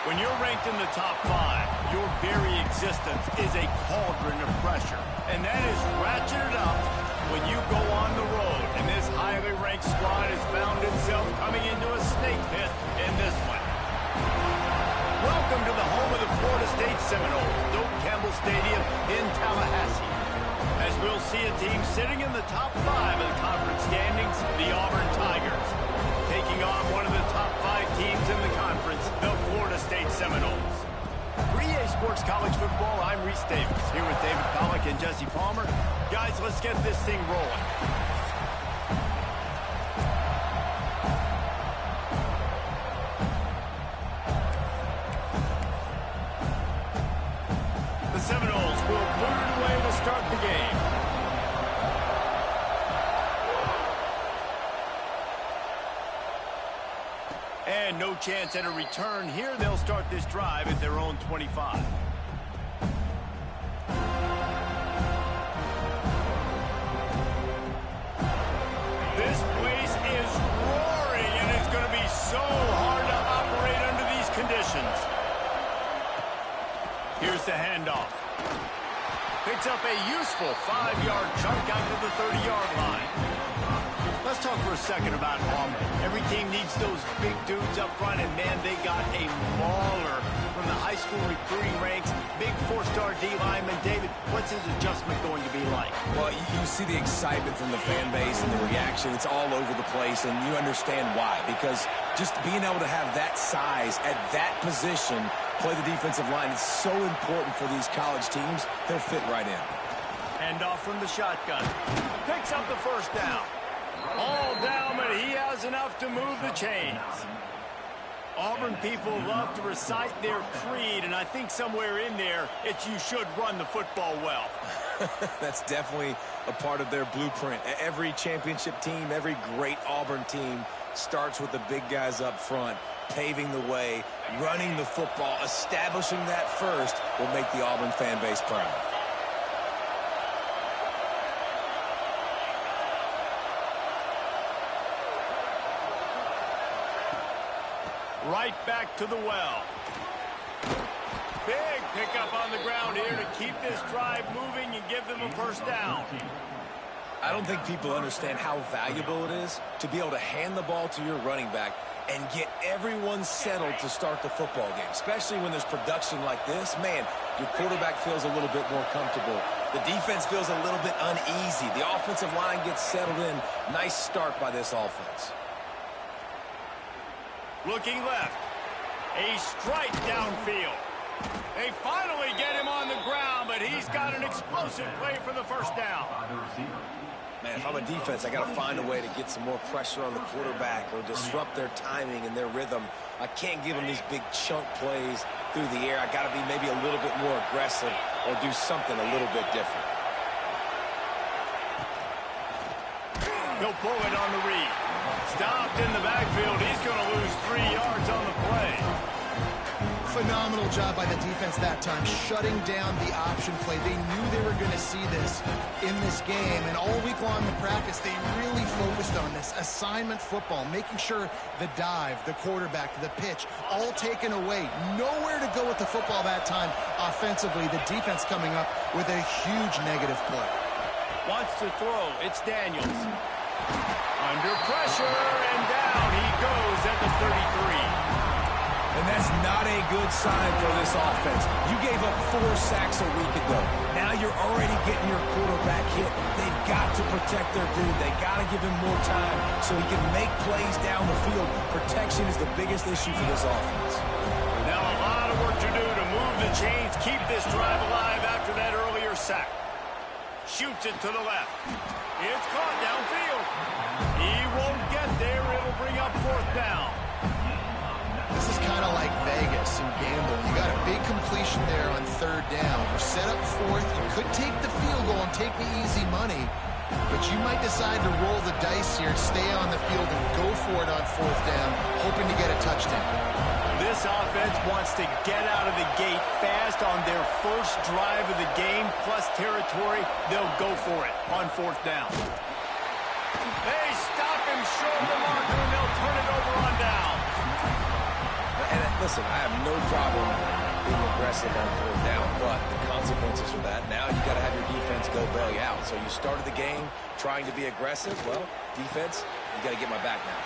When you're ranked in the top 5, your very existence is a cauldron of pressure. And that is ratcheted up when you go on the road. And this highly ranked squad has found itself coming into a snake pit in this one. Welcome to the home of the Florida State Seminoles, Doak Campbell Stadium in Tallahassee. As we'll see a team sitting in the top 5 of the conference standings, the Auburn Tigers, taking on one of the top 5 teams in the conference, the Florida State Seminoles. For EA Sports College Football, I'm Reese Davis, here with David Pollack and Jesse Palmer. Guys, let's get this thing rolling. The Seminoles will put it away to start the game. And no chance at a return here. They'll start this drive at their own 25. This place is roaring, and it's going to be so hard to operate under these conditions. Here's the handoff. Picks up a useful 5-yard chunk out to the 30-yard line. Let's talk for a second about Auburn. Every team needs those big dudes up front, and man, they got a mauler from the high school recruiting ranks. Big 4-star D lineman. David, what's his adjustment going to be like? Well, you see the excitement from the fan base and the reaction. It's all over the place, and you understand why. Because just being able to have that size at that position, play the defensive line, it's so important for these college teams. They'll fit right in. Handoff from the shotgun. Picks up the first down. All down, but he has enough to move the chains. Auburn people love to recite their creed, and I think somewhere in there, it's you should run the football well. That's definitely a part of their blueprint. Every championship team, every great Auburn team starts with the big guys up front, paving the way, running the football, establishing that first will make the Auburn fan base proud. Right back to the well. Big pickup on the ground here to keep this drive moving and give them a first down. I don't think people understand how valuable it is to be able to hand the ball to your running back and get everyone settled to start the football game, especially when there's production like this. Man, your quarterback feels a little bit more comfortable. The defense feels a little bit uneasy. The offensive line gets settled in. Nice start by this offense. Looking left. A strike downfield. They finally get him on the ground, but he's got an explosive play for the first down. Man, if I'm a defense, I got to find a way to get some more pressure on the quarterback or disrupt their timing and their rhythm. I can't give them these big chunk plays through the air. I got to be maybe a little bit more aggressive or do something a little bit different. He'll pull it on the read. Stopped in the backfield. He's going to lose 3 yards on the play. Phenomenal job by the defense that time, shutting down the option play. They knew they were going to see this in this game, and all week long in practice, they really focused on this assignment football, making sure the dive, the quarterback, the pitch, all taken away. Nowhere to go with the football that time offensively. The defense coming up with a huge negative play. Wants to throw. It's Daniels. Under pressure, and down he goes at the 33. And that's not a good sign for this offense. You gave up 4 sacks a week ago. Now you're already getting your quarterback hit. They've got to protect their dude. They got to give him more time so he can make plays down the field. Protection is the biggest issue for this offense. Now a lot of work to do to move the chains, keep this drive alive after that earlier sack. Shoots it to the left. It's caught downfield. He won't get there. It'll bring up 4th down. This is kind of like Vegas and gambling. You got a big completion there on 3rd down. You're set up 4th. You could take the field goal and take the easy money, but you might decide to roll the dice here, stay on the field, and go for it on 4th down, hoping to get a touchdown. This offense wants to get out of the gate fast on their first drive of the game, plus territory. They'll go for it on 4th down. They stop him short of the marker, and they'll turn it over on down. And listen, I have no problem being aggressive on 4th down, but the consequences of that, now you got to have your defense go bail you out. So you started the game trying to be aggressive. Well, defense, you got to get my back now.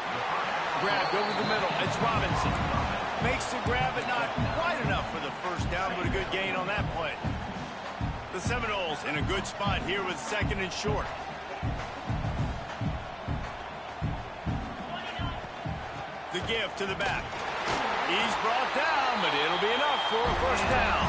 Grabbed over the middle. It's Robinson. Makes the grab, but not quite enough for the first down, but a good gain on that play. The Seminoles in a good spot here with 2nd and short. The give to the back. He's brought down, but it'll be enough for a first down.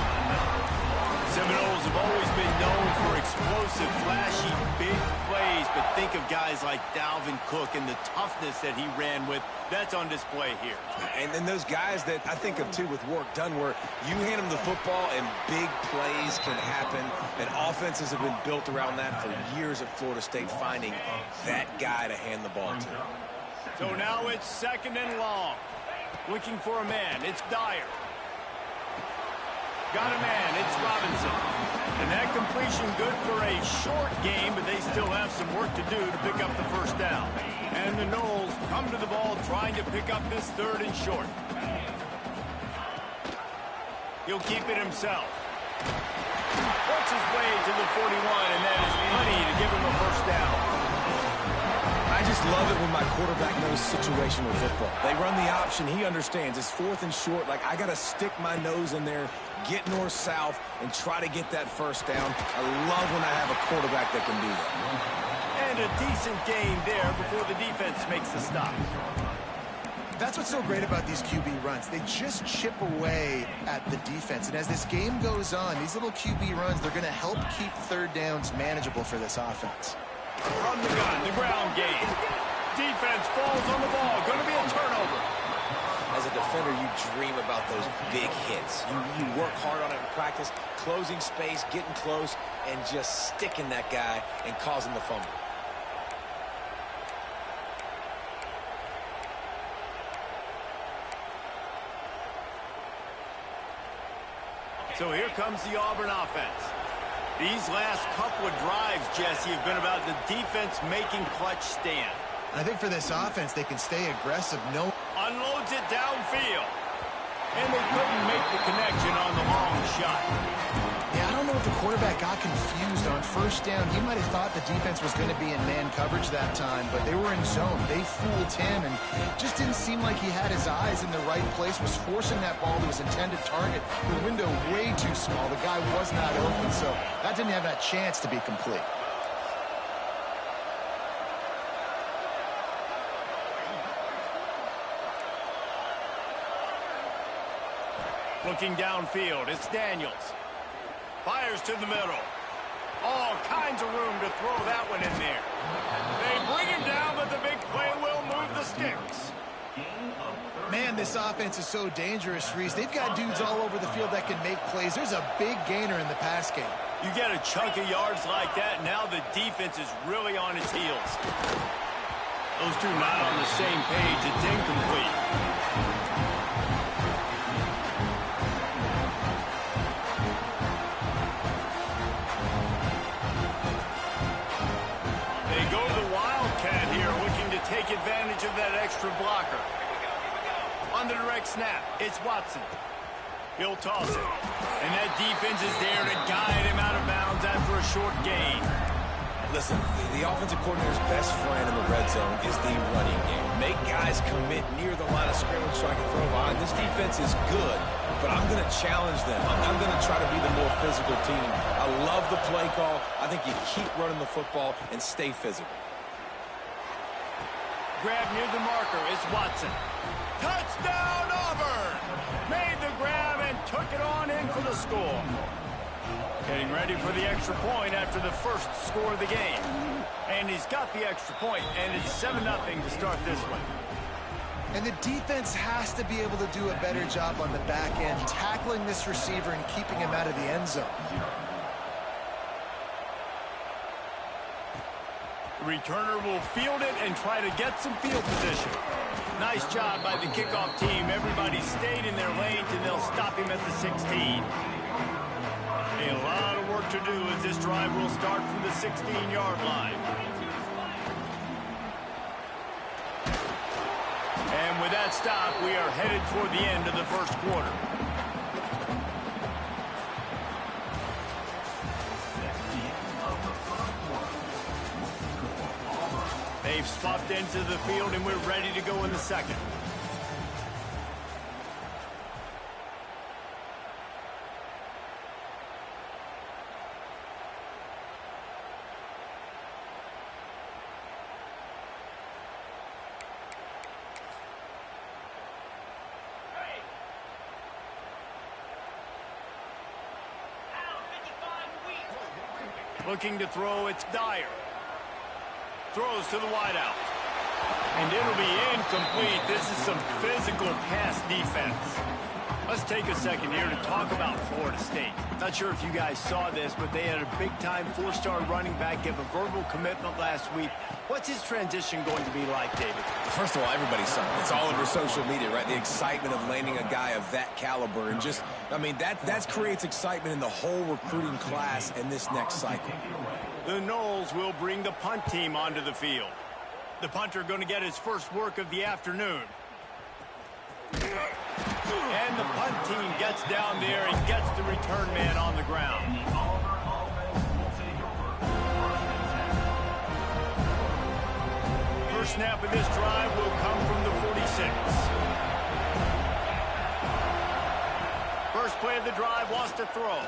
Seminoles have always been known for explosive, flashy, big plays, but think of guys like Dalvin Cook and the toughness that he ran with. That's on display here. And then those guys that I think of, too, with work done, where you hand them the football and big plays can happen, and offenses have been built around that for years at Florida State, finding that guy to hand the ball to. So now it's 2nd and long. Looking for a man. It's Dyer. Got a man. It's Robinson. And that completion good for a short game, but they still have some work to do to pick up the first down. And the Noles come to the ball trying to pick up this 3rd and short. He'll keep it himself. Works his way to the 41, and that is plenty to give him a first down. I just love it when my quarterback knows situational football. They run the option. He understands. It's 4th and short. Like, I got to stick my nose in there, get north-south, and try to get that first down. I love when I have a quarterback that can do that. And a decent gain there before the defense makes the stop. That's what's so great about these QB runs. They just chip away at the defense. And as this game goes on, these little QB runs, they're going to help keep 3rd downs manageable for this offense. From the gun, the ground game. Defense falls on the ball. Going to be a turnover. As a defender, you dream about those big hits. You work hard on it in practice, closing space, getting close, and just sticking that guy and causing the fumble. So here comes the Auburn offense. These last couple of drives, Jesse, have been about the defense making clutch stand. I think for this offense, they can stay aggressive. Unloads it downfield. And they couldn't make the connection on the long shot. Yeah, I don't know if the quarterback got confused on 1st down. He might have thought the defense was going to be in man coverage that time, but they were in zone. They fooled him, and just didn't seem like he had his eyes in the right place, was forcing that ball to his intended target. The window way too small. The guy was not open, so that didn't have that chance to be complete. Looking downfield, it's Daniels. Fires to the middle. All kinds of room to throw that one in there. They bring him down, but the big play will move the sticks. Man, this offense is so dangerous, Reese. They've got dudes all over the field that can make plays. There's a big gainer in the pass game. You get a chunk of yards like that, now the defense is really on its heels. Those two not on the same page. It's incomplete. Take advantage of that extra blocker. On the direct snap, it's Watson. He'll toss it. And that defense is there to guide him out of bounds after a short gain. Listen, the offensive coordinator's best friend in the red zone is the running game. Make guys commit near the line of scrimmage so I can throw behind. This defense is good, but I'm going to challenge them. I'm going to try to be the more physical team. I love the play call. I think you keep running the football and stay physical. Grab near the marker. It's Watson. Touchdown, Auburn! Made the grab and took it on in for the score. Getting ready for the extra point after the first score of the game. And he's got the extra point, and it's 7-0 to start this one. And the defense has to be able to do a better job on the back end, tackling this receiver and keeping him out of the end zone. Returner will field it and try to get some field position. Nice job by the kickoff team. Everybody stayed in their lanes, and they'll stop him at the 16. A lot of work to do as this drive will start from the 16-yard line. And with that stop, we are headed toward the end of the first quarter. They've swapped into the field, and we're ready to go in the second. Looking to throw, it's Dyer. Throws to the wideout. And it'll be incomplete. This is some physical pass defense. Let's take a second here to talk about Florida State. Not sure if you guys saw this, but they had a big-time four-star running back give a verbal commitment last week. What's his transition going to be like, David? First of all, everybody saw it. It's all over social media, right? The excitement of landing a guy of that caliber. And just, I mean, that creates excitement in the whole recruiting class in this next cycle. The Noles will bring the punt team onto the field. The punter going to get his first work of the afternoon. And the punt team gets down there and gets the return man on the ground. First snap of this drive will come from the 46. First play of the drive, wants to throw.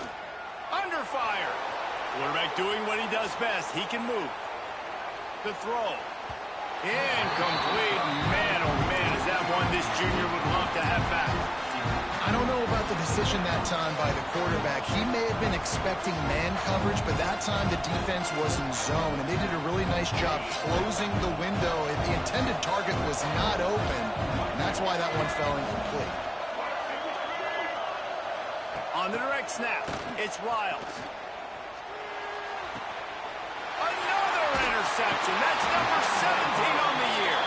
Under fire. Quarterback doing what he does best. He can move. The throw. Incomplete. Man, oh man, is that one this junior would love to have back. I don't know about the decision that time by the quarterback. He may have been expecting man coverage, but that time the defense was in zone, and they did a really nice job closing the window. The intended target was not open, and that's why that one fell incomplete. On the direct snap, it's Riles. Another interception. That's number 17 on the year.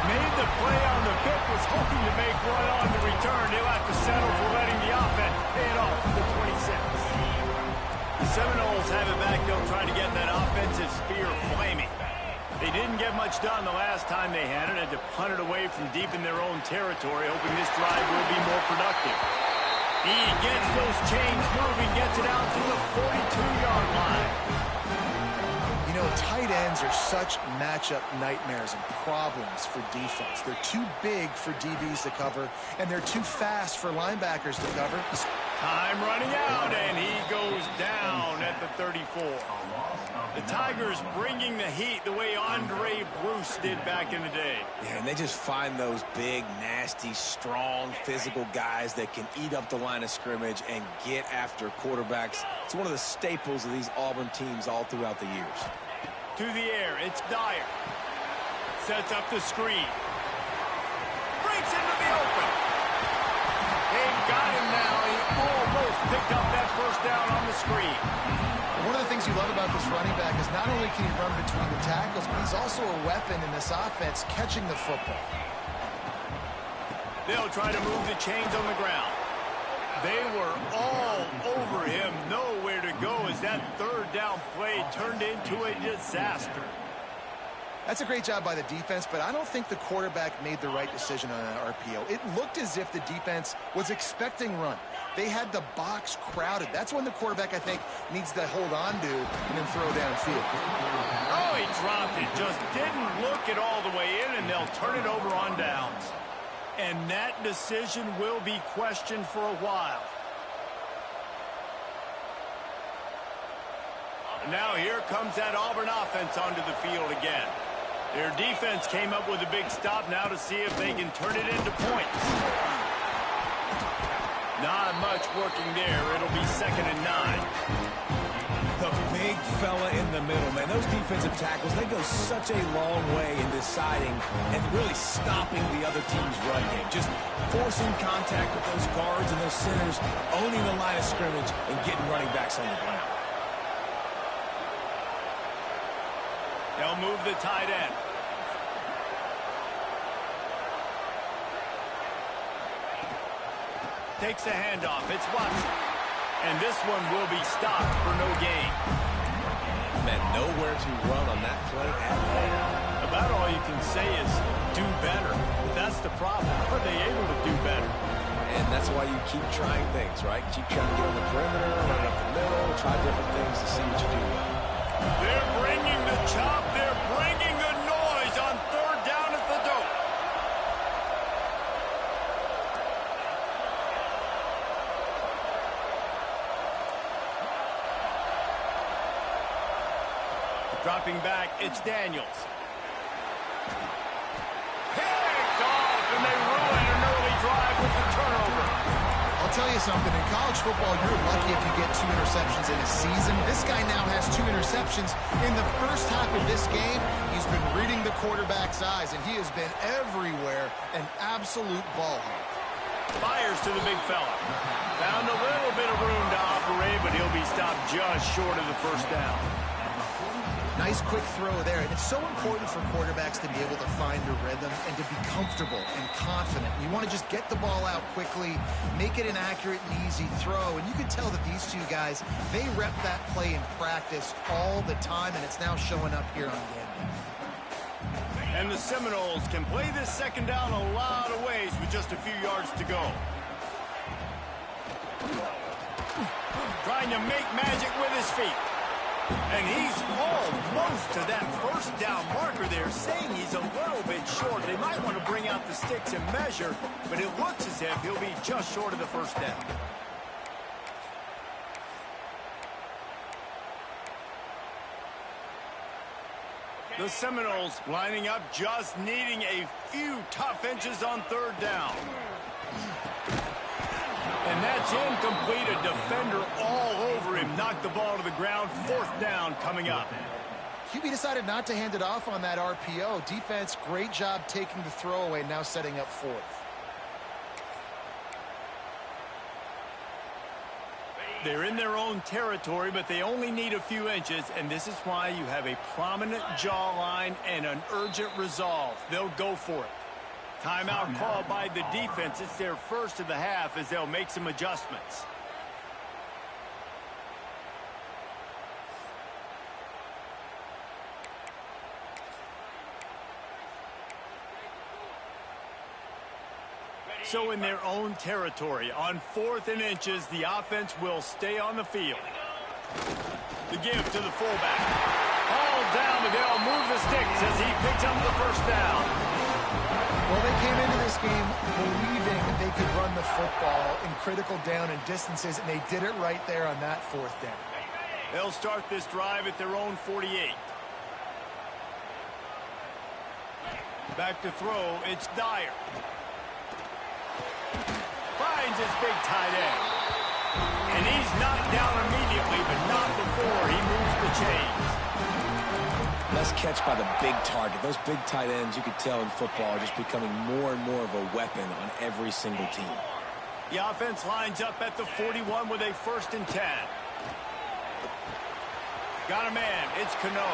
Made the play on the pick, was hoping to make one on the return. He'll have to settle for letting the offense pay it off to the 26. The Seminoles have it back, though, trying to get that offensive spear flaming. They didn't get much done the last time they had it. Had to punt it away from deep in their own territory, hoping this drive will be more productive. He gets those chains moving, gets it out to the 42-yard line. You know, tight ends are such matchup nightmares and problems for defense. They're too big for DBs to cover, and they're too fast for linebackers to cover. Time running out, and he goes down at the 34. The Tigers bringing the heat the way Andre Bruce did back in the day. Yeah, and they just find those big, nasty, strong, physical guys that can eat up the line of scrimmage and get after quarterbacks. It's one of the staples of these Auburn teams all throughout the years. To the air, it's Dyer. Sets up the screen. Breaks into the open. They've got him now. He almost picked up that first down on the screen. One of the things you love about this running back is not only can he run between the tackles, but he's also a weapon in this offense catching the football. They'll try to move the chains on the ground. They were all over him, nowhere to go as that third down play turned into a disaster. That's a great job by the defense, but I don't think the quarterback made the right decision on an RPO. It looked as if the defense was expecting run. They had the box crowded. That's when the quarterback, I think, needs to hold on to and then throw downfield. Oh, he dropped it. Just didn't look it all the way in, and they'll turn it over on downs. And that decision will be questioned for a while. Now here comes that Auburn offense onto the field again. Their defense came up with a big stop now to see if they can turn it into points. Not much working there. It'll be 2nd and 9. The big fella in the middle, man. Those defensive tackles, they go such a long way in deciding and really stopping the other team's run game. Just forcing contact with those guards and those centers, owning the line of scrimmage, and getting running backs on the ground. They'll move the tight end. Takes the handoff. It's Watson. And this one will be stopped for no gain. Man, nowhere to run on that play at all. About all you can say is do better. But that's the problem. Are they able to do better? And that's why you keep trying things, right? Keep trying to get on the perimeter, run up the middle, try different things to see what you do well. They're bringing the chop. They're bringing the noise on third down at the dope. Dropping back, it's Daniels. Picked off, and they ruin an early drive with the turnover. I'll tell you something, in college football, you're lucky if you get 2 interceptions in a season. This guy now has 2 interceptions. In the first half of this game, he's been reading the quarterback's eyes, and he has been everywhere, an absolute ball hawk. Fires to the big fella. Found a little bit of room to operate, but he'll be stopped just short of the first down. Nice quick throw there, and it's so important for quarterbacks to be able to find a rhythm and to be comfortable and confident. You want to just get the ball out quickly, make it an accurate and easy throw, and you can tell that these 2 guys, they rep that play in practice all the time, and it's now showing up here on game. And the Seminoles can play this second down a lot of ways with just a few yards to go. Trying to make magic with his feet. And he's almost to that first down marker there, saying he's a little bit short. They might want to bring out the sticks and measure, but it looks as if he'll be just short of the first down. The Seminoles lining up, just needing a few tough inches on third down. And that's incomplete. A defender all over him. Knocked the ball to the ground. Fourth down coming up. QB decided not to hand it off on that RPO. Defense, great job taking the throwaway, now setting up 4th. They're in their own territory, but they only need a few inches, and this is why you have a prominent jawline and an urgent resolve. They'll go for it. Timeout called by the defense. It's their first of the half as they'll make some adjustments. So in their own territory, on 4th and inches, the offense will stay on the field. The give to the fullback. All down, but they'll move the sticks as he picks up the first down. Well, they came into this game believing that they could run the football in critical down and distances, and they did it right there on that 4th down. They'll start this drive at their own 48. Back to throw, it's Dyer. Finds his big tight end. And he's knocked down immediately, but not before he moves the chains. Nice catch by the big target. Those big tight ends, you could tell in football, are just becoming more and more of a weapon on every single team. The offense lines up at the 41 with a 1st and 10. Got a man. It's Cano.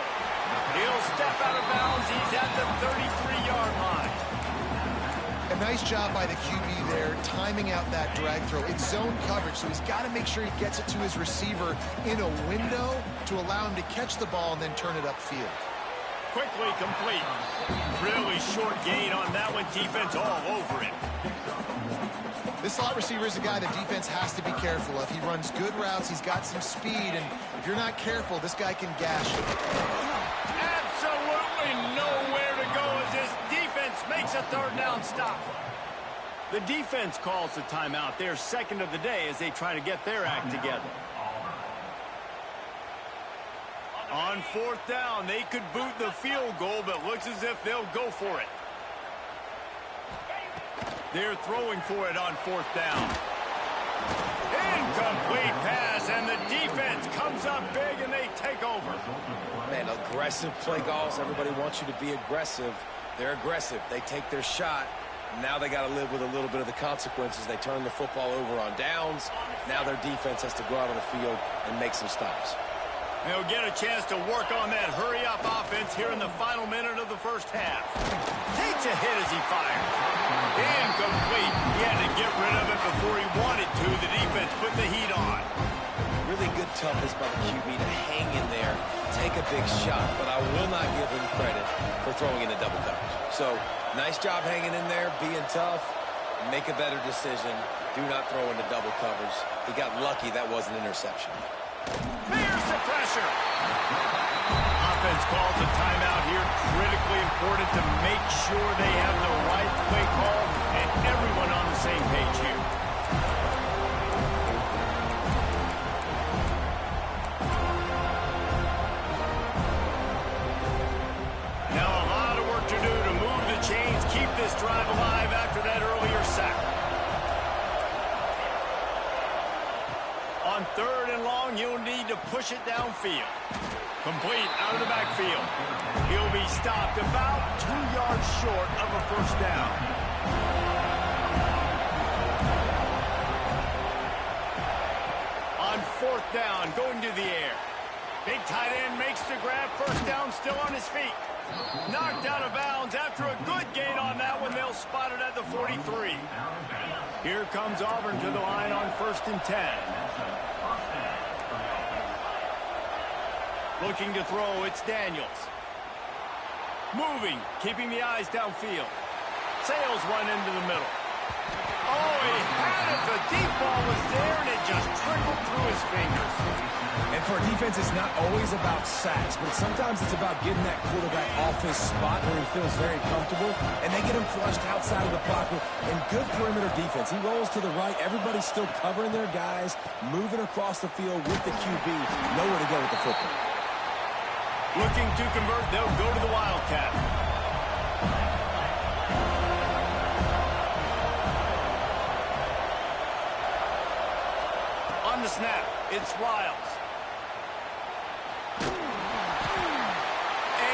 He'll step out of bounds. He's at the 33-yard line. A nice job by the QB there, timing out that drag throw. It's zone coverage, so he's got to make sure he gets it to his receiver in a window to allow him to catch the ball and then turn it upfield. Quickly complete. Really short gain on that one. Defense all over it. This slot receiver is a guy the defense has to be careful of. He runs good routes. He's got some speed, and if you're not careful, this guy can gash you. Absolutely nowhere to go as this defense makes a third down stop. The defense calls the timeout. Their second of the day as they try to get their act together. On 4th down, they could boot the field goal, but looks as if they'll go for it. They're throwing for it on 4th down. Incomplete pass, and the defense comes up big, and they take over. Man, aggressive play calls. Everybody wants you to be aggressive. They're aggressive. They take their shot. Now they got to live with a little bit of the consequences. They turn the football over on downs. Now their defense has to go out on the field and make some stops. They'll get a chance to work on that hurry-up offense here in the final minute of the first half. Takes a hit as he fires. Incomplete. He had to get rid of it before he wanted to. The defense put the heat on. Really good toughness by the QB to hang in there, take a big shot, but I will not give him credit for throwing into double coverage. So Nice job hanging in there, being tough. Make a better decision. Do not throw into double coverage. He got lucky that was an interception. Here's the pressure. Offense calls a timeout here. Critically important to make sure they have the right play call and everyone on the same page here. Now a lot of work to do to move the chains, keep this drive alive after that earlier sack. On 3rd and long, you'll need to push it downfield. Complete out of the backfield. He'll be stopped about 2 yards short of a first down. On 4th down, going to the air. Big tight end makes the grab. First down, still on his feet. Knocked out of bounds after a good gain on that one. They'll spot it at the 43. Here comes Auburn to the line on 1st and 10. Looking to throw, it's Daniels. Moving, keeping the eyes downfield. Sails one into the middle. Oh, he had it. The deep ball was there, and it just trickled through his fingers. And for a defense, it's not always about sacks, but sometimes it's about getting that quarterback off his spot where he feels very comfortable, and they get him flushed outside of the pocket. And good perimeter defense. He rolls to the right. Everybody's still covering their guys, moving across the field with the QB. Nowhere to go with the football. Looking to convert, they'll go to the Wildcat. On the snap, it's Riles. And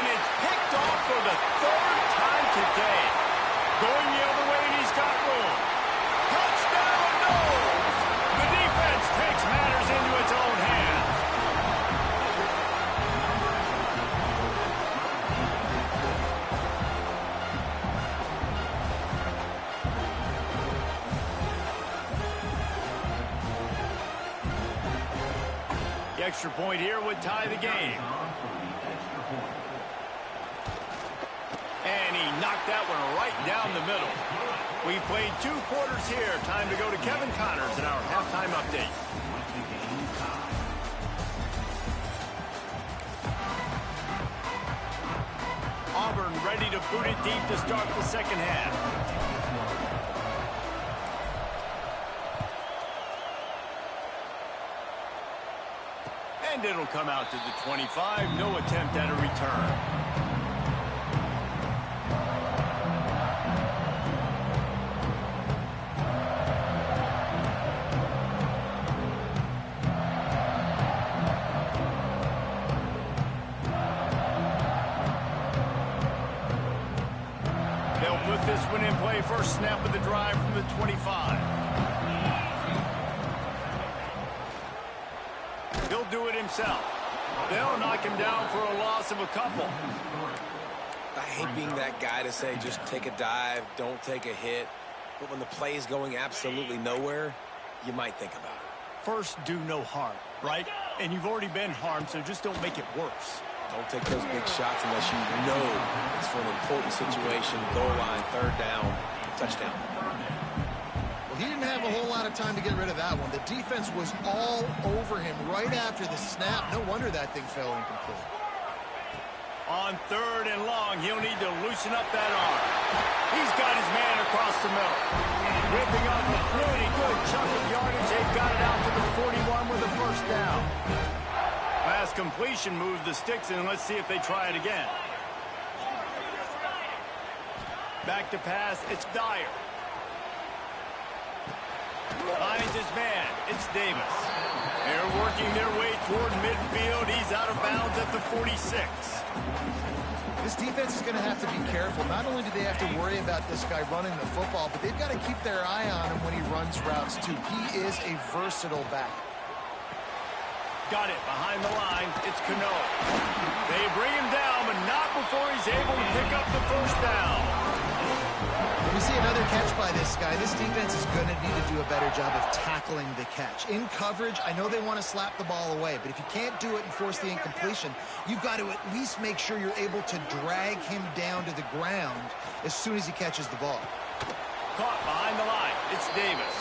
it's picked off for the 3rd time today. Going the other way, and he's got room. Touchdown, Knowles! The defense takes matters into its own hands. The extra point here would tie the game. And he knocked that one right down the middle. We've played 2 quarters here. Time to go to Kevin Connors in our halftime update. Auburn ready to boot it deep to start the second half. And it'll come out to the 25. No attempt at a return. They'll put this one in play. First snap of the drive from the 25. He'll do it himself. They'll knock him down for a loss of a couple. I hate being that guy to say just take a dive, don't take a hit. But when the play is going absolutely nowhere, you might think about it. First, do no harm, right? And you've already been harmed, so just don't make it worse. Don't take those big shots unless you know it's for an important situation. Goal line, 3rd down, touchdown. Well, he didn't have a whole lot of time to get rid of that one. The defense was all over him right after the snap. No wonder that thing fell incomplete. On 3rd and long, he'll need to loosen up that arm. He's got his man across the middle. Ripping off a pretty good chunk of yardage. They've got it out to the 41 with a first down. Pass completion moves the sticks, and let's see if they try it again. Back to pass, it's Dyer. Finds his man, it's Davis. They're working their way toward midfield. He's out of bounds at the 46. This defense is going to have to be careful. Not only do they have to worry about this guy running the football, but they've got to keep their eye on him when he runs routes, too. He is a versatile back. Got it behind the line. It's Cano. They bring him down, but not before he's able to pick up the first down. We see another catch by this guy. This defense is going to need to do a better job of tackling the catch. In coverage, I know they want to slap the ball away, but if you can't do it and force the incompletion, you've got to at least make sure you're able to drag him down to the ground as soon as he catches the ball. Caught behind the line. It's Davis.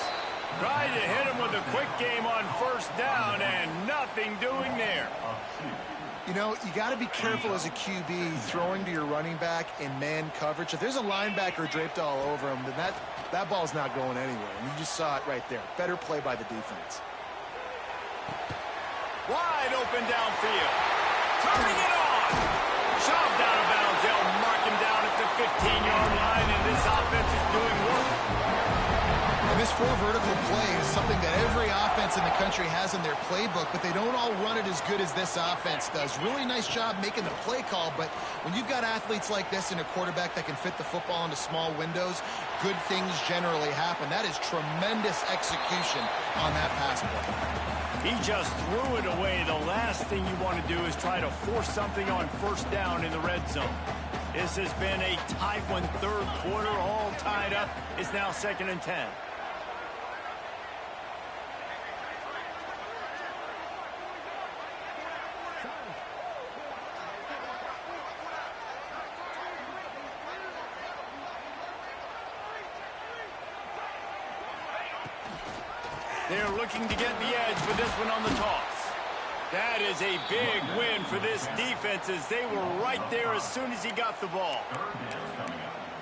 Tried to hit him with a quick game on first down, and nothing doing there. You know, you got to be careful as a QB throwing to your running back in man coverage. If there's a linebacker draped all over him, then that ball's not going anywhere. And you just saw it right there. Better play by the defense. Wide open downfield. Turning it on. Shoved out of bounds. They'll mark him down at the 15-yard line, and this offense is doing work. And this four vertical play is something that every offense in the country has in their playbook, but they don't all run it as good as this offense does. Really nice job making the play call, but when you've got athletes like this and a quarterback that can fit the football into small windows, good things generally happen. That is tremendous execution on that pass play. He just threw it away. The last thing you want to do is try to force something on first down in the red zone. This has been a tight one, third quarter, all tied up. It's now 2nd and 10. They're looking to get the edge with this one on the toss. That is a big win for this defense as they were right there as soon as he got the ball.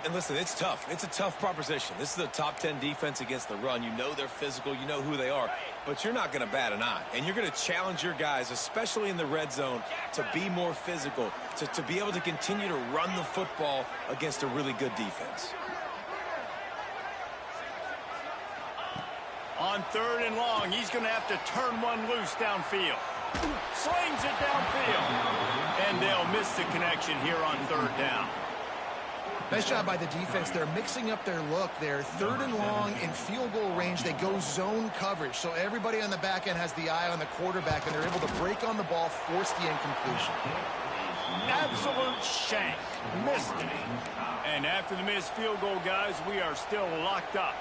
And listen, it's tough. It's a tough proposition. This is a top 10 defense against the run. You know they're physical. You know who they are. But you're not going to bat an eye. And you're going to challenge your guys, especially in the red zone, to be more physical, to be able to continue to run the football against a really good defense. On 3rd and long, he's going to have to turn one loose downfield. Slings it downfield. And they'll miss the connection here on 3rd down. Nice job by the defense. They're mixing up their look there. 3rd and long in field goal range. They go zone coverage. So everybody on the back end has the eye on the quarterback, and they're able to break on the ball, force the incompletion. Absolute shank. Missed it. And after the missed field goal, guys, we are still locked up.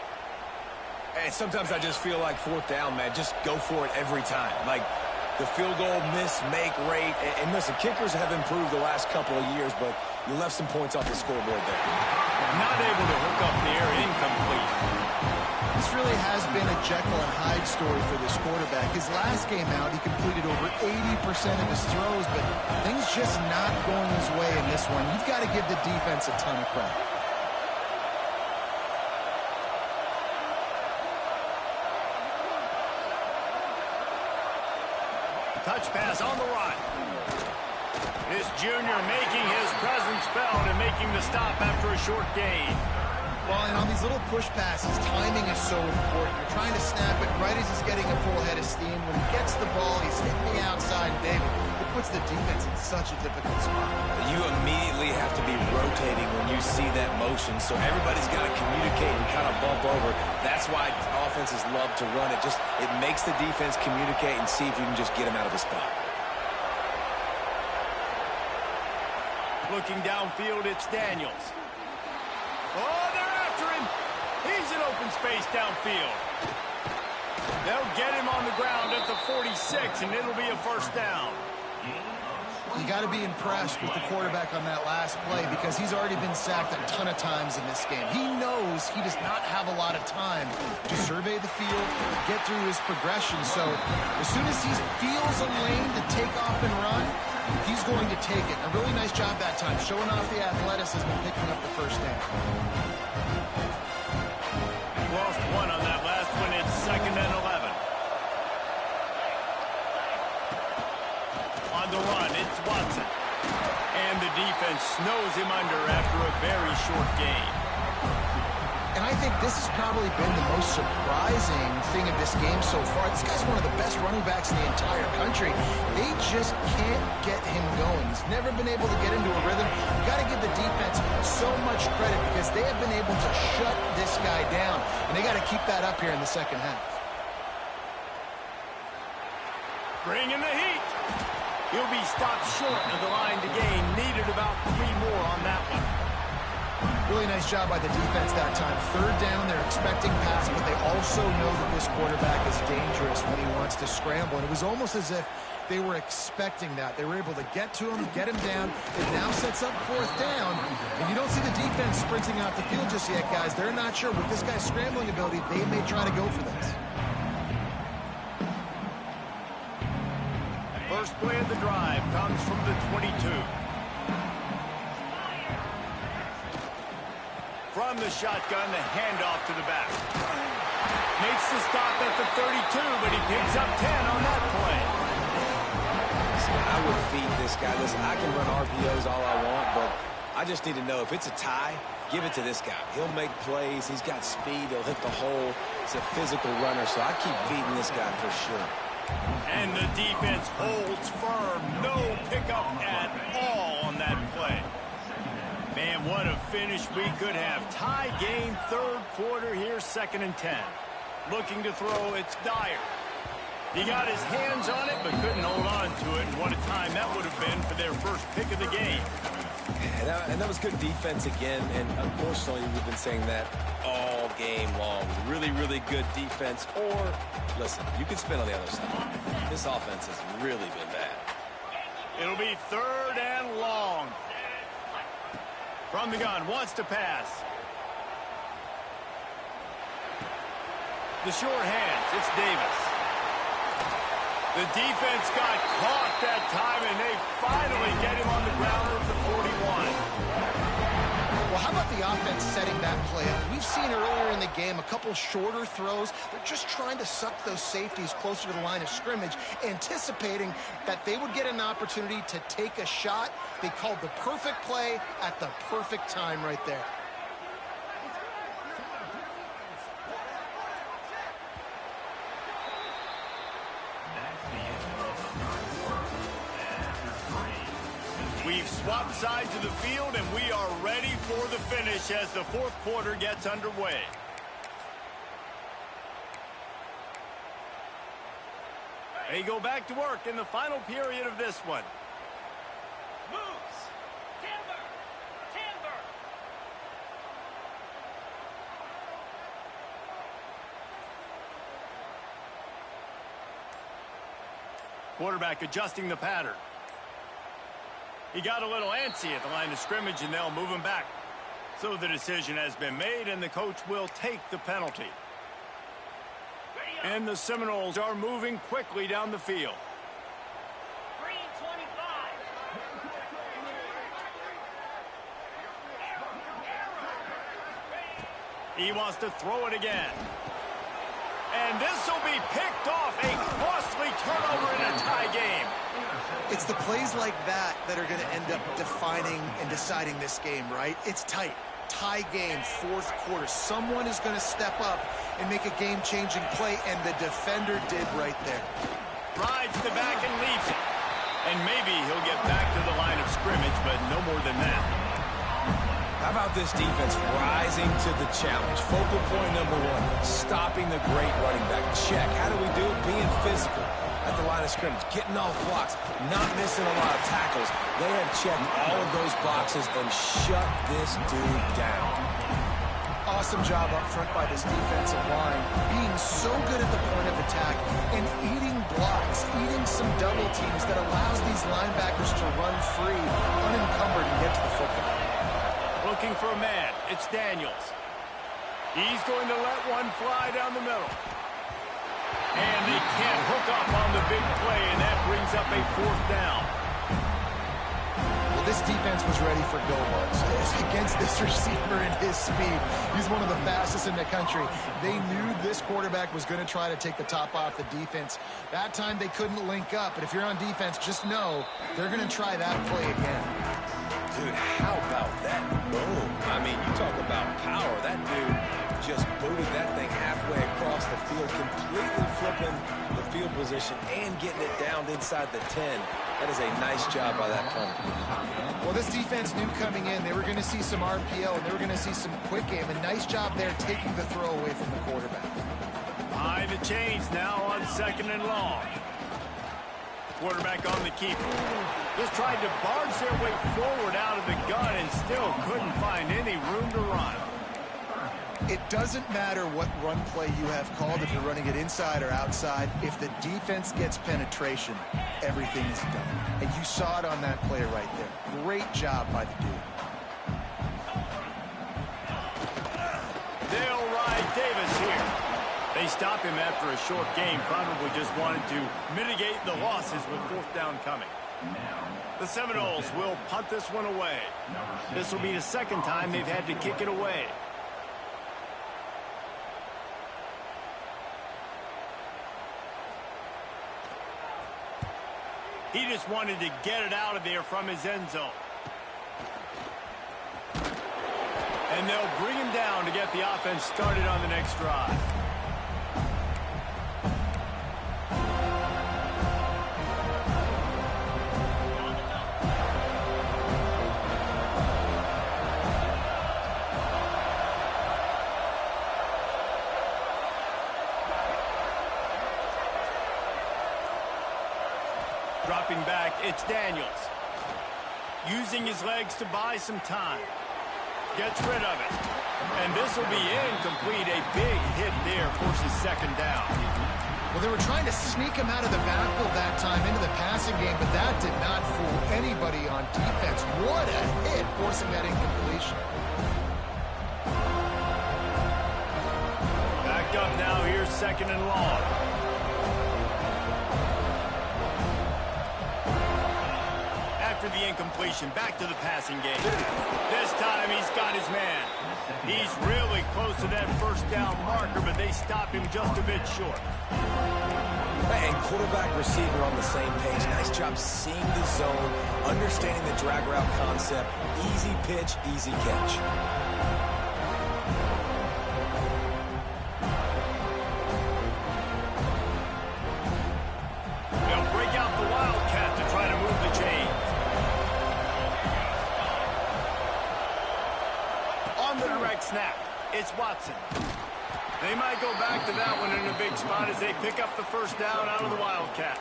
And sometimes I just feel like 4th down, man, just go for it every time. Like the field goal miss-make rate. And listen, kickers have improved the last couple of years, but you left some points off the scoreboard there. Not able to hook up there, incomplete. This really has been a Jekyll and Hyde story for this quarterback. His last game out, he completed over 80% of his throws, but things just not going his way in this one. You've got to give the defense a ton of credit. Touch pass on the run. This junior making his presence felt and making the stop after a short gain. Well, and on these little push passes, timing is so important. You're trying to snap it right as he's getting a full head of steam. When he gets the ball, he's hitting the outside, and David, it puts the defense in such a difficult spot. You immediately have to be rotating when you see that motion, so everybody's got to communicate and kind of bump over. That's why offenses love to run it. It makes the defense communicate and see if you can just get him out of the spot. Looking downfield, it's Daniels. Oh, they're after him. He's in open space downfield. They'll get him on the ground at the 46, and it'll be a first down. You got to be impressed with the quarterback on that last play because he's already been sacked a ton of times in this game. He knows he does not have a lot of time to survey the field, get through his progression. So as soon as he feels a lane to take off and run, he's going to take it. A really nice job that time, showing off the athleticism and picking up the first down. Lost one on that last one. It's 2nd and 11. On the run, it's Watson. And the defense snows him under after a very short gain. And I think this has probably been the most surprising thing of this game so far. This guy's one of the best running backs in the entire country. They just can't get him going. He's never been able to get into a rhythm. You've got to give the defense so much credit because they have been able to shut this guy down. And they got to keep that up here in the second half. Bringing the heat. He'll be stopped short of the line to gain. Needed about 3 more on that one. Really nice job by the defense that time. Third down, they're expecting pass, but they also know that this quarterback is dangerous when he wants to scramble. And it was almost as if they were expecting that. They were able to get to him, get him down. It now sets up fourth down. And you don't see the defense sprinting off the field just yet, guys. They're not sure. With this guy's scrambling ability, they may try to go for this. First play of the drive comes from the 22. From the shotgun, the handoff to the back. Makes the stop at the 32, but he picks up 10 on that play. I would feed this guy. Listen, I can run RPOs all I want, but I just need to know if it's a tie, give it to this guy. He'll make plays. He's got speed. He'll hit the hole. He's a physical runner, so I keep feeding this guy for sure. And the defense holds firm. No pickup at all on that play. Man, what a finish we could have. Tie game, third quarter here, 2nd and 10. Looking to throw, it's Dyer. He got his hands on it, but couldn't hold on to it. And what a time that would have been for their first pick of the game. And that was good defense again. And unfortunately, we've been saying that all game long. Really, really good defense. Or, listen, you can spin on the other side. This offense has really been bad. It'll be 3rd and long. From the gun, wants to pass. The short hands, it's Davis. The defense got caught that time, and they finally get him on the ground with the 41. Well, how about the offense setting that play up? We've seen earlier in the game a couple shorter throws. They're just trying to suck those safeties closer to the line of scrimmage, anticipating that they would get an opportunity to take a shot. They called the perfect play at the perfect time right there. We've swapped sides of the field, and we are ready for the finish as the fourth quarter gets underway. They go back to work in the final period of this one. Moves. Timber. Quarterback adjusting the pattern. He got a little antsy at the line of scrimmage, and they'll move him back. So the decision has been made, and the coach will take the penalty. And the Seminoles are moving quickly down the field. Green 25. He wants to throw it again. And this will be picked off. A costly turnover in a tie game. It's the plays like that that are going to end up defining and deciding this game, right? It's tight. Tie game, fourth quarter. Someone is going to step up and make a game-changing play, and the defender did right there. Rides the back and leaves it. And maybe he'll get back to the line of scrimmage, but no more than that. How about this defense rising to the challenge? Focal point number 1, stopping the great running back. Check. How do we do it? Being physical at the line of scrimmage, getting off blocks, not missing a lot of tackles. They have checked all of those boxes and shut this dude down. Awesome job up front by this defensive line, being so good at the point of attack and eating blocks, eating some double teams that allows these linebackers to run free, unencumbered, and get to the football. Looking for a man. It's Daniels. He's going to let one fly down the middle. And they can't hook up on the big play, and that brings up a fourth down. Well, this defense was ready for go-balls against this receiver and his speed. He's one of the fastest in the country. They knew this quarterback was going to try to take the top off the defense. That time they couldn't link up, but if you're on defense, just know they're going to try that play again. Dude, how about that boom? I mean, you talk about power. That dude just booted that thing halfway across the field, completely flipping the field position and getting it down inside the 10. That is a nice job by that punter. Well, this defense knew coming in they were going to see some RPO and they were going to see some quick game. A nice job there taking the throw away from the quarterback. High the chains now on 2nd and long. Quarterback on the keeper. Just tried to barge their way forward out of the gun and still couldn't find any room to run. It doesn't matter what run play you have called, if you're running it inside or outside. If the defense gets penetration, everything is done. And you saw it on that play right there. Great job by the dude. They'll ride Davis here. They stop him after a short game, probably just wanted to mitigate the losses with fourth down coming. The Seminoles will punt this one away. This will be the second time they've had to kick it away. He just wanted to get it out of there from his end zone. And they'll bring him down to get the offense started on the next drive. Dropping back, it's Daniels. Using his legs to buy some time. Gets rid of it. And this will be incomplete. A big hit there, forces second down. Well, they were trying to sneak him out of the backfield that time into the passing game, but that did not fool anybody on defense. What a hit, forcing that incompletion. Backed up now, here's second and long. After the incompletion, back to the passing game. This time he's got his man. He's really close to that first down marker, but they stop him just a bit short. And quarterback, receiver on the same page. Nice job seeing the zone, understanding the drag route concept. Easy pitch, easy catch. They'll break out the Wildcat to try to move the chain. On the direct snap, it's Watson. They might go back to that one in a big spot as they pick up the first down out of the Wildcat.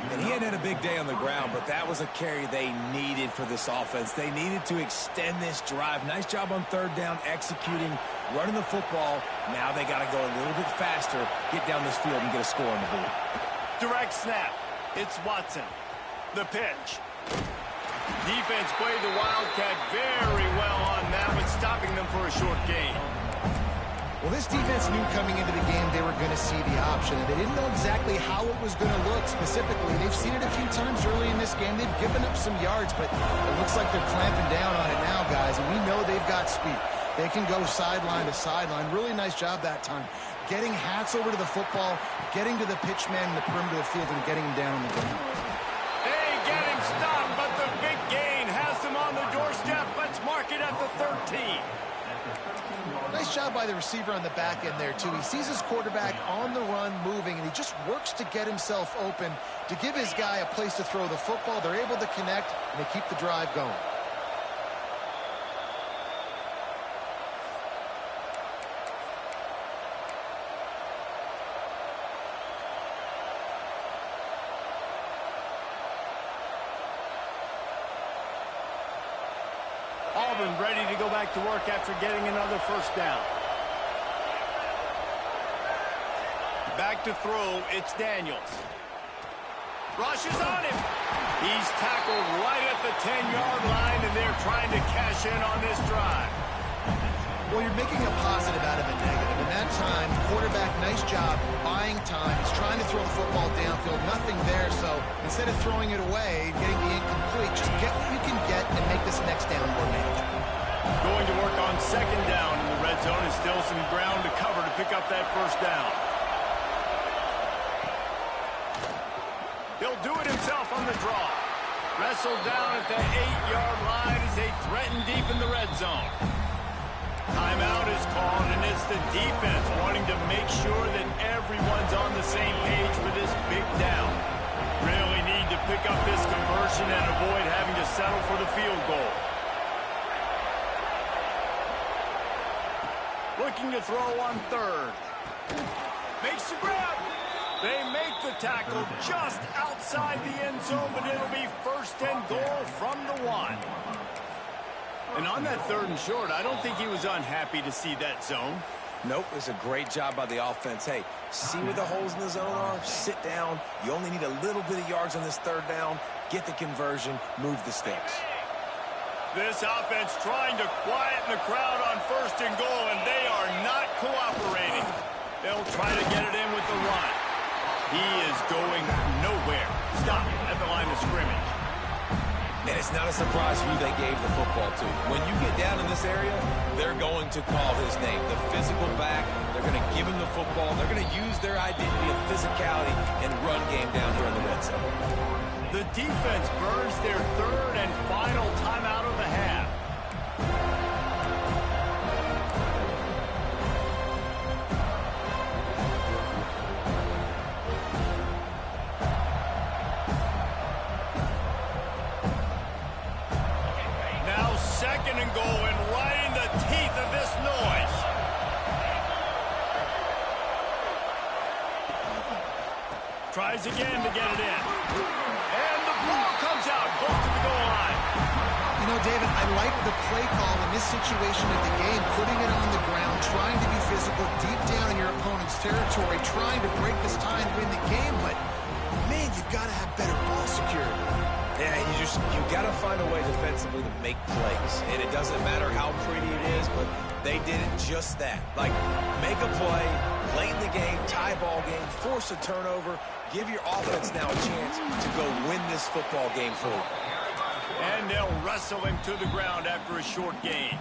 And he hadn't had a big day on the ground, but that was a carry they needed for this offense. They needed to extend this drive. Nice job on third down, executing, running the football. Now they got to go a little bit faster, get down this field and get a score on the board. Direct snap, it's Watson. The pitch. Defense played the Wildcat very well on that one, stopping them for a short gain. Well, this defense knew coming into the game they were going to see the option, and they didn't know exactly how it was going to look specifically. They've seen it a few times early in this game. They've given up some yards, but it looks like they're clamping down on it now, guys, and we know they've got speed. They can go sideline to sideline. Really nice job that time. Getting Hats over to the football, getting to the pitch man in the perimeter of the field, and getting him down on the ground. They get him stopped, but the big gain has them on the doorstep. Let's mark it at the 13. Nice job by the receiver on the back end there, too. He sees his quarterback on the run moving, and he just works to get himself open to give his guy a place to throw the football. They're able to connect, and they keep the drive going. Auburn ready to go back to work after getting another first down. Back to throw, it's Daniels. Rushes on him. He's tackled right at the 10-yard line, and they're trying to cash in on this drive. Well, you're making a positive out of a negative. In that time, quarterback, nice job buying time. He's trying to throw the football downfield. Nothing there, so instead of throwing it away, getting the incomplete, just get what you can get and make this next down more manageable. Going to work on second down in the red zone, and still some ground to cover to pick up that first down. He'll do it himself on the draw. Wrestled down at the 8-yard line as they threaten deep in the red zone. Timeout is called, and it's the defense wanting to make sure that everyone's on the same page for this big down. Really need to pick up this conversion and avoid having to settle for the field goal. Looking to throw on third. Makes the grab. They make the tackle just outside the end zone, but it'll be 1st and goal from the 1. And on that 3rd and short, I don't think he was unhappy to see that zone. Nope, it's a great job by the offense. Hey, see where the holes in the zone are? Sit down. You only need a little bit of yards on this 3rd down. Get the conversion. Move the sticks. This offense trying to quieten the crowd on 1st and goal, and they are not cooperating. They'll try to get it in with the run. He is going nowhere. Stop at the line of scrimmage. And it's not a surprise who they gave the football to. When you get down in this area, they're going to call his name. The physical back, they're going to give him the football. They're going to use their identity of physicality and run game down here in the red zone. The defense burns their 3rd and final timeout of the half. Now 2nd and goal, and right in the teeth of this noise. Tries again to get it in. And the ball comes out close to the goal line. You know, David, I like the play call in this situation of the game, putting it on the ground, trying to be physical deep down in your opponent's territory, trying to break this tie and win the game, but, man, you've got to have better ball security. Yeah, you got to find a way defensively to make plays. And it doesn't matter how pretty it is, but they did it just that. Like, make a play, late in the game, tie ball game, force a turnover, give your offense now a chance to go win this football game for you. And they'll wrestle him to the ground after a short gain.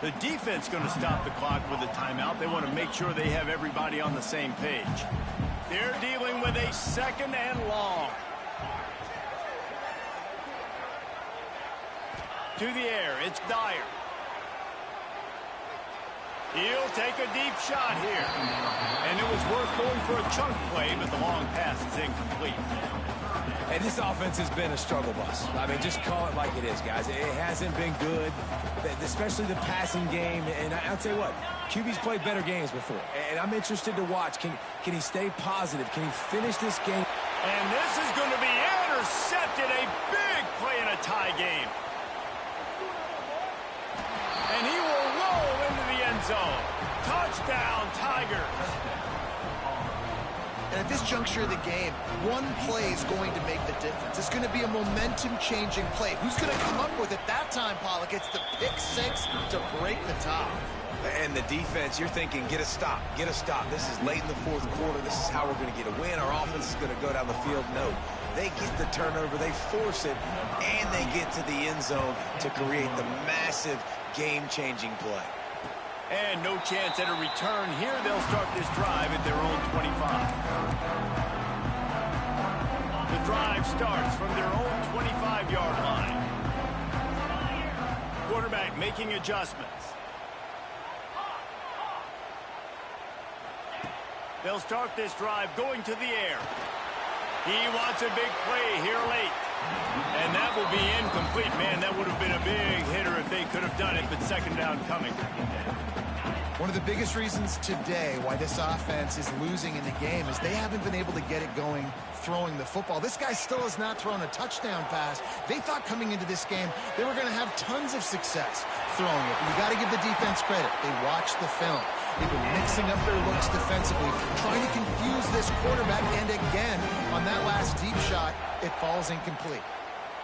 The defense going to stop the clock with a timeout. They want to make sure they have everybody on the same page. They're dealing with a 2nd and long. To the air, it's Dyer. He'll take a deep shot here. And it was worth going for a chunk play, but the long pass is incomplete. And this offense has been a struggle bus. I mean, just call it like it is, guys. It hasn't been good, especially the passing game. And I'll tell you what, QB's played better games before. And I'm interested to watch. Can he stay positive? Can he finish this game? And this is going to be intercepted. A big play in a tie game. And he will roll into the end zone. Touchdown, Tigers. And at this juncture of the game, one play is going to make the difference. It's going to be a momentum-changing play. Who's going to come up with it that time, Pollock? It's the pick 6 to break the top. And the defense, you're thinking, get a stop, get a stop. This is late in the 4th quarter. This is how we're going to get a win. Our offense is going to go down the field. No, they get the turnover, they force it, and they get to the end zone to create the massive game-changing play. And no chance at a return here. They'll start this drive at their own 25. The drive starts from their own 25-yard line. Quarterback making adjustments. They'll start this drive going to the air. He wants a big play here late. And that will be incomplete. Man, that would have been a big hitter if they could have done it, but 2nd down coming. One of the biggest reasons today why this offense is losing in the game is they haven't been able to get it going throwing the football. This guy still has not thrown a touchdown pass. They thought coming into this game they were going to have tons of success throwing it. But you got to give the defense credit. They watched the film. They've been mixing up their looks defensively, trying to confuse this quarterback. And again, on that last deep shot, it falls incomplete.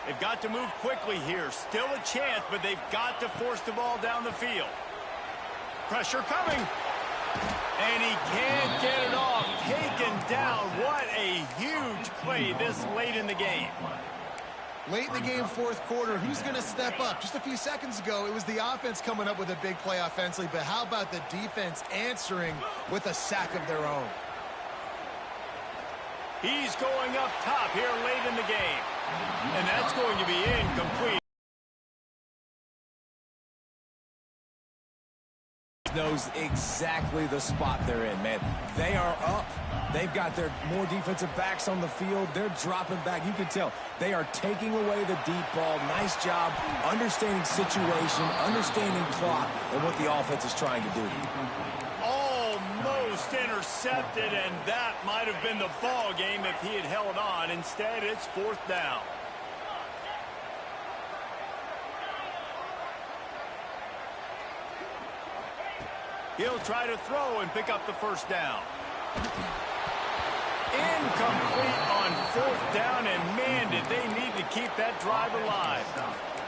They've got to move quickly here. Still a chance, but they've got to force the ball down the field. Pressure coming. And he can't get it off. Taken down. What a huge play this late in the game. Late in the game, 4th quarter, who's going to step up? Just a few seconds ago, it was the offense coming up with a big play offensively, but how about the defense answering with a sack of their own? He's going up top here late in the game. And that's going to be incomplete. Knows exactly the spot they're in, man. They are up. They've got their more defensive backs on the field. They're dropping back. You can tell they are taking away the deep ball. Nice job understanding situation, understanding clock, and what the offense is trying to do. Almost intercepted. intercepted, and that might have been the ball game if he had held on. Instead, it's 4th down. He'll try to throw and pick up the 1st down. Incomplete on 4th down, and man, did they need to keep that drive alive.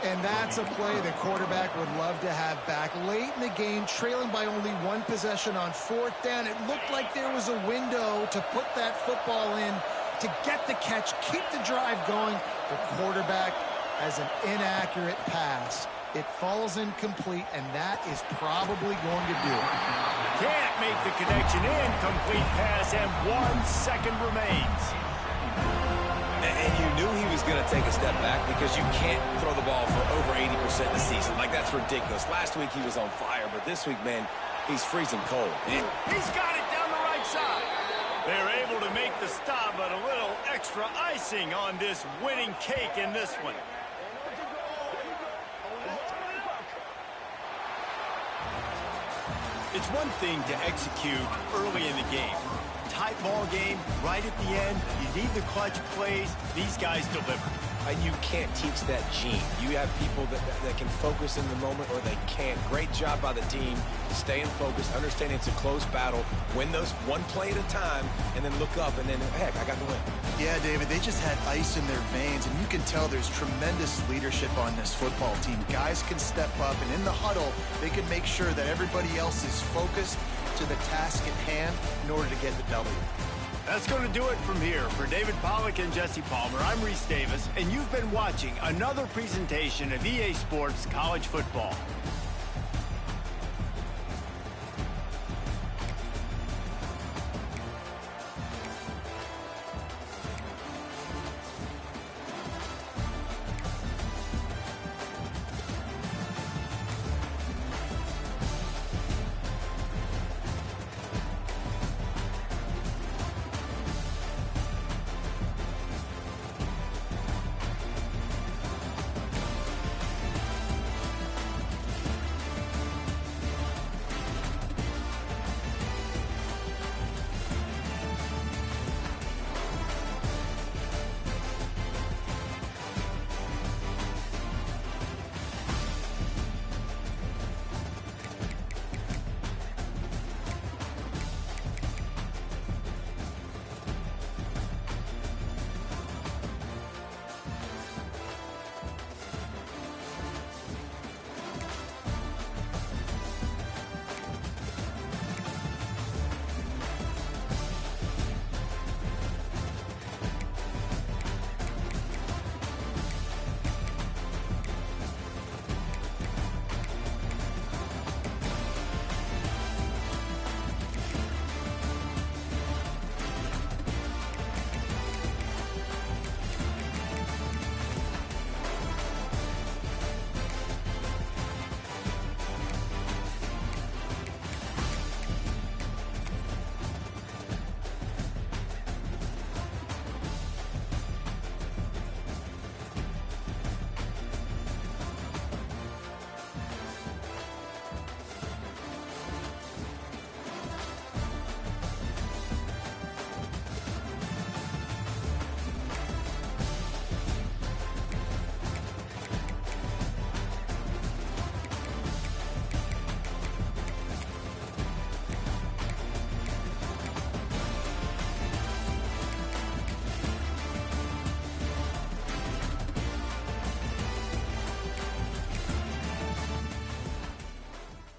And that's a play the quarterback would love to have back. Late in the game, trailing by only 1 possession on 4th down, it looked like there was a window to put that football in, to get the catch, keep the drive going. The quarterback has an inaccurate pass. It falls incomplete, and that is probably going to do it. Can't make the connection. Incomplete pass, and 1 second remains. And you knew he was going to take a step back because you can't throw the ball for over 80% of the season. Like, that's ridiculous. Last week he was on fire, but this week, man, he's freezing cold. He's got it down the right side. They're able to make the stop, but a little extra icing on this winning cake in this one. It's one thing to execute early in the game. Tight ball game, right at the end, you need the clutch plays. These guys deliver. And you can't teach that gene. You have people that can focus in the moment or they can't. Great job by the team, staying focused, understanding it's a close battle, win those 1 play at a time, and then look up, and then, heck, I got the win. Yeah, David, they just had ice in their veins, and you can tell there's tremendous leadership on this football team. Guys can step up, and in the huddle, they can make sure that everybody else is focused to the task at hand in order to get the W. That's going to do it from here. For David Pollack and Jesse Palmer, I'm Reese Davis, and you've been watching another presentation of EA Sports College Football.